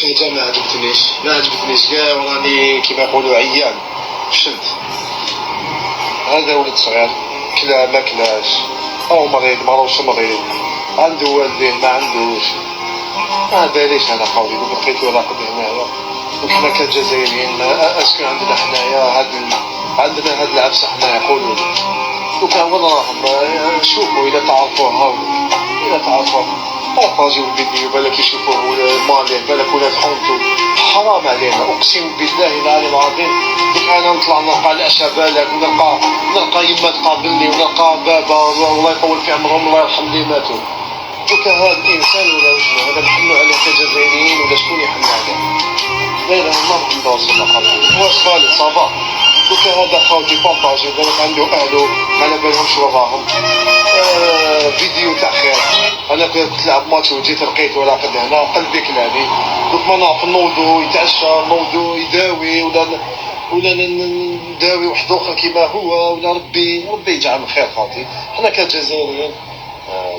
حاجه ما عجبتنيش كاع، وراني كيما يقولوا عيان شد. هذا ولد صغير كلا ما كلاش، او مريض ما راهوش مريض، عنده والدين ما عندوش، ما باليش انا قولي دوك لقيتو راقد هنايا. وحنا كجزائريين اسكو عندنا حنايا عندنا هاد العفسه حنايا يقولوا دوك وين راهم. شوفوا اذا تعرفوها اذا تعرفوه بارطاجيو الفيديو بالك يشوفوه مالين بالك ولاد خونتو. حرام علينا اقسم بالله العلي العظيم. دوك انا نطلع نلقى العشاء بالك، نلقى يما تقابلني ونلقى بابا الله يطول في عمرهم الله يرحم اللي ماتوا. دوك هذا الانسان ولا وشنو هذا نحملوا عليه كجزائريين ولا شكون يحمل عليه؟ لا اله الا الله محمد رسول الله. واش خالد صافا دوك هذا خاوتي بارطاجي بالك عنده اهله ما على بالهمش وراهم. فيديو تاع خير. انا كنت نلعب ماتش وجيت لقيته راقد هنا قلبي كلاني. دوك ما نعرف نوضو يتعشى نوضو يداوي ولا نداوي واحد اخر كيما هو ولا ربي يجعل الخير خاطي. حنا كجزائريين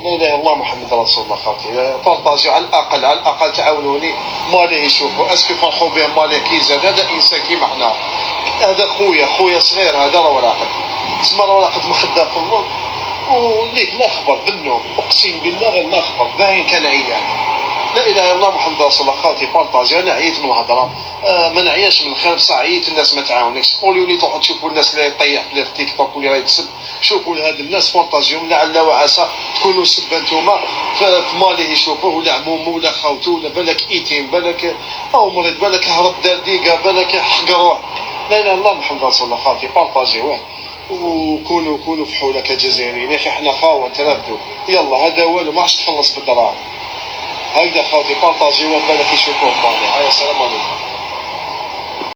لا اله الا الله محمد رسول الله خاطي. بارطاجيو على الاقل تعاونوني ماليه يشوفوا اسكو فرحوا به ماليه كيزاد. هذا انسان كيما حنا، هذا خويا صغير هذا راه راقد تسمى راه راقد مخدر في النور وليك لا خبر بالنوم اقسم بالله غير لا خبر باين كان عيان. لا اله الا الله محمد رسول الله خاطي. بارطاجي انا عييت من الهضره ما نعياش من الخير بصح عييت الناس ما تعاونيش. قولوا لي تروحوا تشوفوا الناس اللي يطيح في التيك توك واللي راه يكسب، شوفوا لهاد الناس بارطاجيهم لعل وعسى تكونوا سبه نتوما في ماليه يشوفوه ولا عمومه ولا خاوته ولا بالك ايتيم بالك او مريض بالك هرب دار ديقه بالك حق روح. لا اله الا الله محمد رسول الله خاطي. بارطاجيوه وكونوا فحوله كجزائريين يا اخي. حنا خاوه تنبدو يلا هذا والو ما عادش تخلص بالدراهم. هكذا خاوتي بارطاجيوه بالك يشوفوه ماليه. هيا السلام